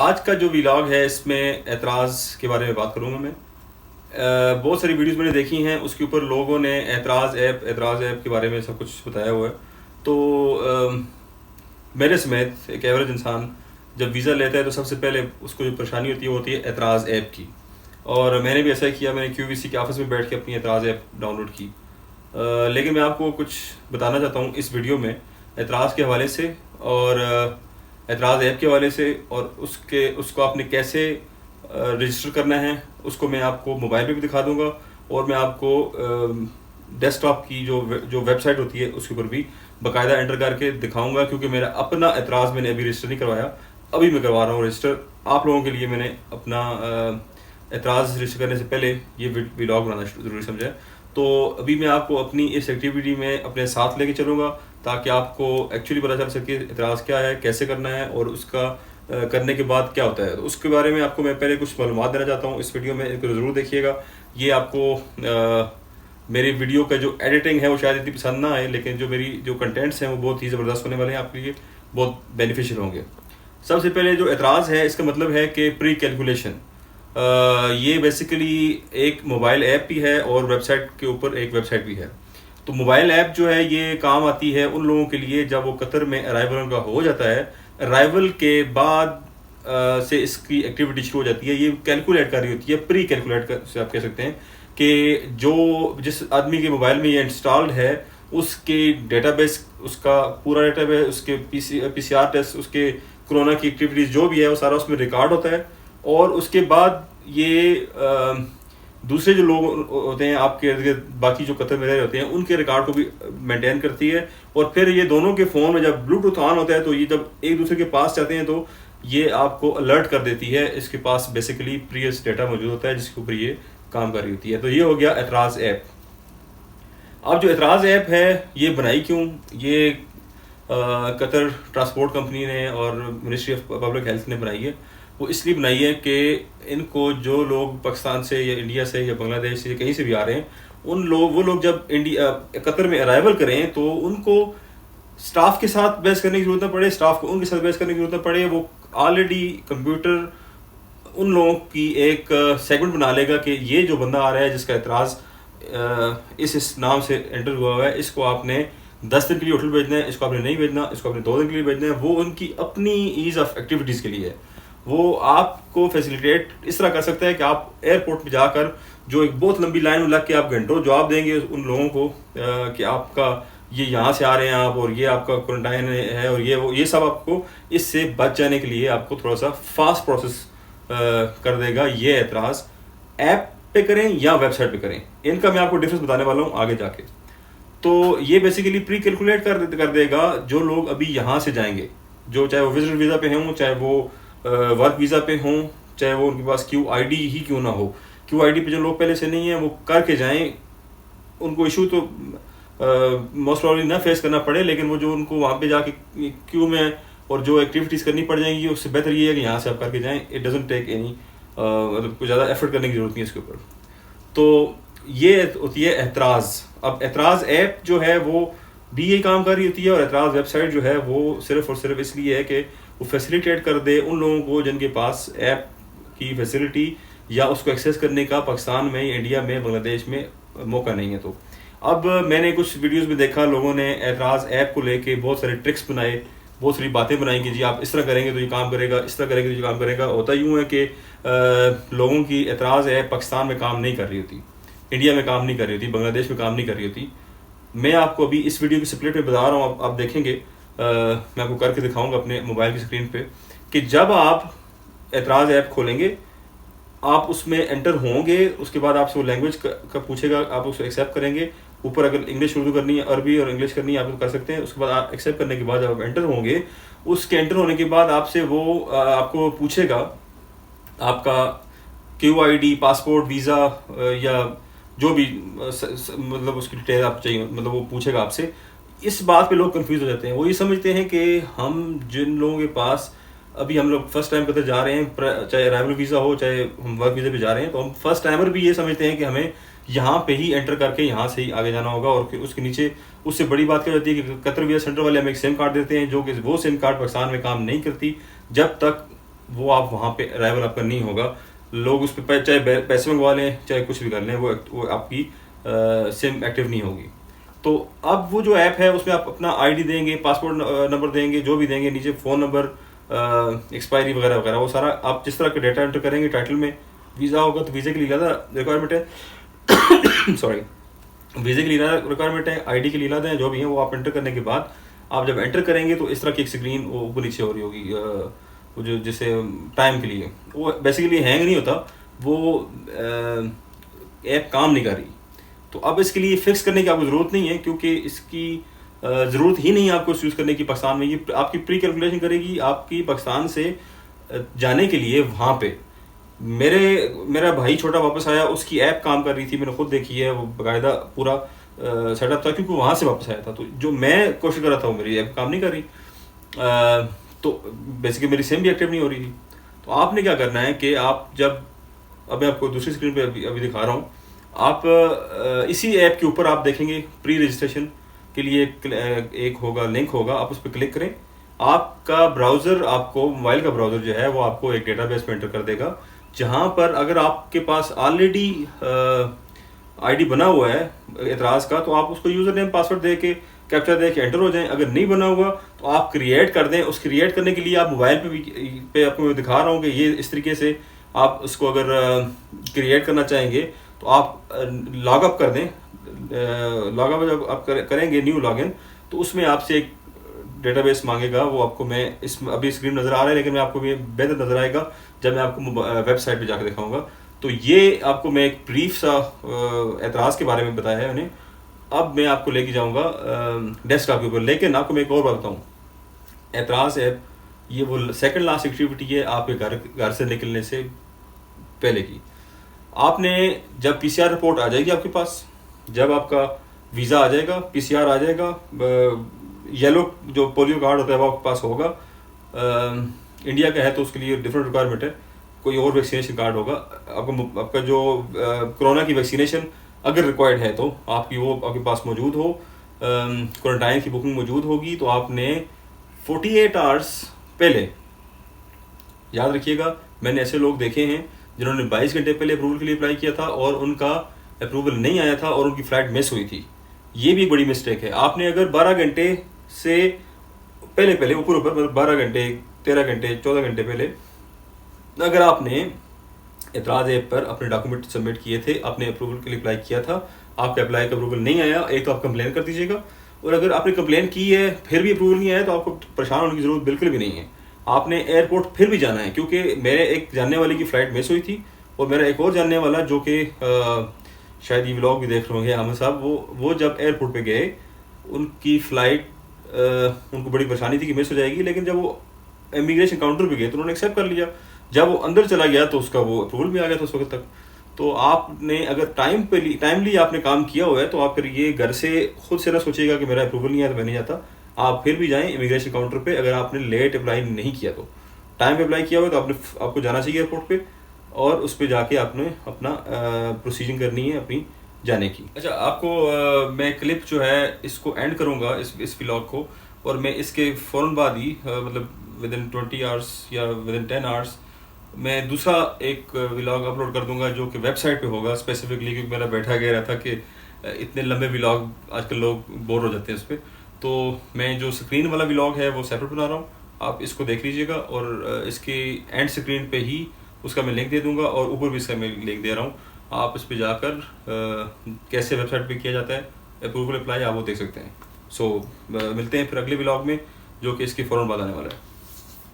आज का जो व्लॉग है इसमें एतराज़ के बारे में बात करूँगा मैं। बहुत सारी वीडियोस मैंने देखी हैं, उसके ऊपर लोगों ने एतराज़ ऐप के बारे में सब कुछ बताया हुआ है। तो मेरे समेत एक एवरेज इंसान जब वीज़ा लेता है तो सबसे पहले उसको जो परेशानी होती है वो होती है एतराज़ ऐप की। और मैंने भी ऐसा ही किया, मैंने QVC के ऑफिस में बैठ के अपनी एतराज़ ऐप डाउनलोड की। लेकिन मैं आपको कुछ बताना चाहता हूँ इस वीडियो में एतराज़ के हवाले से और एतराज़ ऐप के हवाले से, और उसको आपने कैसे रजिस्टर करना है उसको मैं आपको मोबाइल पे भी दिखा दूंगा, और मैं आपको डेस्कटॉप की जो वेबसाइट होती है उसके ऊपर भी बाकायदा एंटर करके दिखाऊंगा, क्योंकि मेरा अपना एतराज़ मैंने अभी रजिस्टर नहीं करवाया, अभी मैं करवा रहा हूँ रजिस्टर। आप लोगों के लिए मैंने अपना एतराज़ रजिस्टर करने से पहले ये व्लॉग बनाना ज़रूरी समझा है। तो अभी मैं आपको अपनी इस एक्टिविटी में अपने साथ लेके चलूँगा ताकि आपको एक्चुअली पता चल सके एतराज़ क्या है, कैसे करना है, और उसका करने के बाद क्या होता है। तो उसके बारे में आपको मैं पहले कुछ मालूमात देना चाहता हूँ इस वीडियो में, इनको ज़रूर देखिएगा। ये आपको मेरी वीडियो का जो एडिटिंग है वो शायद इतनी पसंद ना आए, लेकिन जो मेरी जो कंटेंट्स हैं वो बहुत ही ज़बरदस्त होने वाले हैं, आपके लिए बहुत बेनिफिशियल होंगे। सबसे पहले जो एतराज़ है इसका मतलब है कि प्री कैलकुलेशन। ये बेसिकली एक मोबाइल ऐप भी है और वेबसाइट के ऊपर एक वेबसाइट भी है। तो मोबाइल ऐप जो है ये काम आती है उन लोगों के लिए जब वो कतर में अराइवल उनका हो जाता है, अराइवल के बाद से इसकी एक्टिविटी शुरू हो जाती है। ये कैलकुलेट कर रही होती है, प्री कैलकुलेट से आप कह सकते हैं कि जो जिस आदमी के मोबाइल में ये इंस्टॉल्ड है उसके डेटाबेस, उसका पूरा डेटाबेस, उसके PCR टेस्ट, उसके कोरोना की एक्टिविटीज़ जो भी है वो सारा उसमें रिकॉर्ड होता है। और उसके बाद ये दूसरे जो लोग होते हैं आपके इर्द गिर्द, बाकी जो कतर में रह रहे होते हैं, उनके रिकॉर्ड को भी मेंटेन करती है। और फिर ये दोनों के फ़ोन में जब ब्लूटूथ ऑन होता है तो ये जब एक दूसरे के पास जाते हैं तो ये आपको अलर्ट कर देती है, इसके पास बेसिकली प्रीवियस डेटा मौजूद होता है जिसके ऊपर ये काम कर रही होती है। तो ये हो गया एतराज़ ऐप। अब जो एतराज़ ऐप है ये बनाई क्यों, ये कतर ट्रांसपोर्ट कंपनी ने और मिनिस्ट्री ऑफ पब्लिक हेल्थ ने बनाई है। वो इसलिए बनाई है कि इनको जो लोग पाकिस्तान से या इंडिया से या बांग्लादेश से कहीं से भी आ रहे हैं, वो लोग जब कतर में अराइवल करें तो उनको स्टाफ के साथ बहस करने की जरूरत ना पड़े, स्टाफ को उनके साथ बहस करने की जरूरत ना पड़े। वो ऑलरेडी कंप्यूटर उन लोगों की एक सेगमेंट बना लेगा कि ये जो बंदा आ रहा है जिसका एतराज़ इस नाम से एंटर हुआ है, इसको आपने 10 दिन के लिए होटल भेजना है, इसको आपने नहीं भेजना, इसको आपने 2 दिन के लिए भेजना है। वो उनकी अपनी ईज़ ऑफ एक्टिविटीज़ के लिए है। वो आपको फैसिलिटेट इस तरह कर सकता है कि आप एयरपोर्ट में जाकर जो एक बहुत लंबी लाइन में लग के आप घंटों जवाब देंगे उन लोगों को कि आपका ये यहाँ से आ रहे हैं आप, और ये आपका क्वारंटाइन है, और ये सब आपको इससे बच जाने के लिए आपको थोड़ा सा फास्ट प्रोसेस कर देगा। ये एतराज़ ऐप पे करें या वेबसाइट पे करें, इनका मैं आपको डिफरेंस बताने वाला हूँ आगे जाके। तो ये बेसिकली प्री कैलकुलेट कर देगा जो लोग अभी यहाँ से जाएंगे, जो चाहे वो विजिटर वीज़ा पे हों, चाहे वो वर्क वीज़ा पे हों, चाहे वो उनके पास QID ही क्यों ना हो। QID पे जो लोग पहले से नहीं है वो करके जाएं, उनको इशू तो मोस्ट प्रॉब्ली ना फेस करना पड़े, लेकिन वो जो उनको वहाँ पे जाके क्यू में और जो एक्टिविटीज़ करनी पड़ जाएंगी उससे बेहतर ये है कि यहाँ से आप करके जाएं। इट डजंट टेक एनी मतलब कुछ ज़्यादा एफर्ट करने की ज़रूरत नहीं है इसके ऊपर। तो ये होती है एतराज़। अब एतराज़ ऐप जो है वो भी यही काम कर रही होती है, और एतराज़ वेबसाइट जो है वो सिर्फ और सिर्फ इसलिए है कि वो फैसिलिटेट कर दे उन लोगों को जिनके पास ऐप की फैसिलिटी या उसको एक्सेस करने का पाकिस्तान में, इंडिया में, बांग्लादेश में मौका नहीं है। तो अब मैंने कुछ वीडियोस में देखा लोगों ने एतराज़ ऐप को लेके बहुत सारे ट्रिक्स बनाए, बहुत सारी बातें बनाई कि जी आप इस तरह करेंगे तो ये काम करेगा, इस तरह करेंगे तो ये काम करेगा। होता यूँ है कि लोगों की एतराज़ ऐप पाकिस्तान में काम नहीं कर रही होती, इंडिया में काम नहीं कर रही होती, बांग्लादेश में काम नहीं कर रही होती। मैं आपको अभी इस वीडियो की स्प्लिट में बता रहा हूँ, आप देखेंगे, मैं आपको करके दिखाऊंगा अपने मोबाइल की स्क्रीन पे कि जब आप एतराज़ ऐप खोलेंगे, आप उसमें एंटर होंगे, उसके बाद आपसे वो लैंग्वेज का पूछेगा, आप उसको एक्सेप्ट करेंगे। ऊपर अगर इंग्लिश उर्दू करनी है, अरबी और इंग्लिश करनी है, आप कर सकते हैं। उसके बाद आप एक्सेप्ट करने के बाद जब आप एंटर होंगे, उसके एंटर होने के बाद आपसे वो आपको पूछेगा आपका QID, पासपोर्ट, वीज़ा या जो भी मतलब उसकी डिटेल आप चाहिए, मतलब वो पूछेगा आपसे। इस बात पे लोग कंफ्यूज हो जाते हैं। वो ये समझते हैं कि हम जिन लोगों के पास अभी हम लोग फर्स्ट टाइम कतर जा रहे हैं, चाहे अराइवल वीज़ा हो, चाहे हम वर्क वीज़ा पे जा रहे हैं, तो हम फर्स्ट टाइमर भी ये समझते हैं कि हमें यहाँ पे ही एंटर करके यहाँ से ही आगे जाना होगा। और उसके नीचे उससे बड़ी बात क्या होती है कि कतर वीज़ा सेंटर वाले हमें एक सिम कार्ड देते हैं, जो कि वो सिम कार्ड पाकिस्तान में काम नहीं करती जब तक वो आप वहाँ पे अराइवल आपका नहीं होगा। लोग उस पर चाहे पैसे मंगवा लें चाहे कुछ भी कर लें, वो आपकी सिम एक्टिव नहीं होगी। तो अब वो जो ऐप है उसमें आप अपना आईडी देंगे, पासपोर्ट नंबर देंगे, जो भी देंगे, नीचे फ़ोन नंबर, एक्सपायरी वगैरह वगैरह, वो सारा आप जिस तरह का डेटा एंटर करेंगे। टाइटल में वीज़ा होगा तो वीज़े के लिए ज़्यादा रिक्वायरमेंट है सॉरी, वीज़े के लिए रिक्वायरमेंट है, आईडी के लिए अलग है, जो भी है वो आप एंटर करने के बाद आप जब एंटर करेंगे तो इस तरह की एक स्क्रीन वो ऊपर नीचे हो रही होगी। वो जो जैसे टाइम के लिए वो बेसिकली हैंग नहीं होता, वो ऐप काम नहीं कर रही। तो अब इसके लिए फिक्स करने की आपको ज़रूरत नहीं है, क्योंकि इसकी ज़रूरत ही नहीं है आपको यूज़ करने की। पाकिस्तान में ये आपकी प्री कैलकुलेशन करेगी आपकी पाकिस्तान से जाने के लिए। वहाँ पे मेरा भाई छोटा वापस आया, उसकी ऐप काम कर रही थी, मैंने खुद देखी है, वो बाकायदा पूरा सेटअप था, क्योंकि वहाँ से वापस आया था। तो जो मैं कोशिश कर रहा था वो मेरी ऐप काम नहीं कर रही, तो बेसिकली मेरी सिम भी एक्टिव नहीं हो रही थी। तो आपने क्या करना है कि आप जब, अब मैं आपको दूसरी स्क्रीन पे अभी दिखा रहा हूँ, आप इसी ऐप के ऊपर आप देखेंगे प्री रजिस्ट्रेशन के लिए एक होगा, लिंक होगा, आप उस पर क्लिक करें। आपका ब्राउज़र, आपको मोबाइल का ब्राउज़र जो है वो आपको एक डेटाबेस में एंटर कर देगा, जहाँ पर अगर आपके पास ऑलरेडी आईडी बना हुआ है एतराज़ का, तो आप उसको यूज़र नेम पासवर्ड दे के कैप्चा दे के एंटर हो जाएं। अगर नहीं बना हुआ तो आप क्रिएट कर दें। उस क्रिएट करने के लिए आप मोबाइल पे आपको मैं दिखा रहा हूँ कि ये इस तरीके से आप उसको अगर क्रिएट करना चाहेंगे तो आप लॉग अप कर दें। लॉग अप जब आप करेंगे न्यू लॉगिन, तो उसमें आपसे एक डेटाबेस मांगेगा। वो आपको मैं इस अभी स्क्रीन नज़र आ रहा है, लेकिन मैं आपको ये बेहतर नज़र आएगा जब मैं आपको वेबसाइट पे जाकर दिखाऊंगा। तो ये आपको मैं एक ब्रीफ सा एतराज़ के बारे में बताया है उन्हें। अब मैं आपको लेके जाऊंगा डेस्कटॉप के ऊपर। लेकिन आपको मैं एक और बात बताऊँ, एतराज़ ऐप ये वो सेकंड लास्ट एक्टिविटी है आपके घर से निकलने से पहले की। आपने जब पीसीआर रिपोर्ट आ जाएगी आपके पास, जब आपका वीज़ा आ जाएगा, पीसीआर आ जाएगा, येलो जो पोलियो कार्ड होता है वो आपके पास होगा। इंडिया का है तो उसके लिए डिफरेंट रिक्वायरमेंट है, कोई और वैक्सीनेशन कार्ड होगा। आपका जो कोरोना की वैक्सीनेशन अगर रिक्वायर्ड है तो आपकी वो आपके पास मौजूद हो, क्वारंटाइन की बुकिंग मौजूद होगी, तो आपने 48 आवर्स पहले, याद रखिएगा, मैंने ऐसे लोग देखे हैं जिन्होंने 22 घंटे पहले अप्रूवल के लिए अप्लाई किया था और उनका अप्रूवल नहीं आया था और उनकी फ़्लाइट मिस हुई थी। ये भी बड़ी मिस्टेक है। आपने अगर 12 घंटे से पहले ऊपर 12 घंटे, 13 घंटे, 14 घंटे पहले अगर आपने एतराज़ ऐप पर अपने डॉक्यूमेंट सबमिट किए थे, आपने अप्रूवल के लिए अप्लाई किया था, आपके अप्लाई का अप्रूवल नहीं आया, एक तो आप कंप्लेन कर दीजिएगा। और अगर आपने कंप्लेन की है फिर भी अप्रूवल नहीं आया तो आपको परेशान होने की ज़रूरत बिल्कुल भी नहीं है। आपने एयरपोर्ट फिर भी जाना है, क्योंकि मेरे एक जानने वाले की फ़्लाइट मिस हुई थी और मेरा एक और जानने वाला जो कि शायद ये व्लॉग भी देख रहे होंगे आमिर साहब, वो जब एयरपोर्ट पे गए उनकी फ़्लाइट उनको बड़ी परेशानी थी कि मिस हो जाएगी, लेकिन जब वो इमिग्रेशन काउंटर पे गए तो उन्होंने एक्सेप्ट कर लिया। जब वो अंदर चला गया तो उसका वो अप्रूवल भी आ गया था उस वक्त तक। तो आपने अगर टाइमली आपने काम किया हुआ है तो आप फिर ये घर से खुद से ना सोचिएगा कि मेरा अप्रूवल नहीं आया तो मैं नहीं जाता। आप फिर भी जाएं इमिग्रेशन काउंटर पे। अगर आपने लेट अप्लाई नहीं किया तो टाइम पे अप्लाई किया हुआ तो आपको जाना चाहिए एयरपोर्ट पे और उस पर जाके आपने अपना प्रोसीजर करनी है अपनी जाने की। अच्छा, आपको मैं क्लिप जो है इसको एंड करूँगा इस व्लॉग को, और मैं इसके फ़ौरन बाद ही मतलब विद इन 20 आवर्स या विद इन 10 आवर्स मैं दूसरा एक व्लॉग अपलोड कर दूंगा जो कि वेबसाइट पे होगा स्पेसिफिकली, क्योंकि मेरा बैठा गया था कि इतने लंबे व्लॉग आजकल लोग बोर हो जाते हैं इस पर। तो मैं जो स्क्रीन वाला व्लॉग है वो सेपरेट बना रहा हूँ, आप इसको देख लीजिएगा और इसके एंड स्क्रीन पे ही उसका मैं लिंक दे दूंगा और ऊपर भी इसका मैं लिंक दे रहा हूँ। आप इस पर जाकर कैसे वेबसाइट पे किया जाता है अप्रूवल अप्लाई आप वो देख सकते हैं। सो मिलते हैं फिर अगले व्लॉग में जो कि इसके फ़ौरन बाद आने वाला है।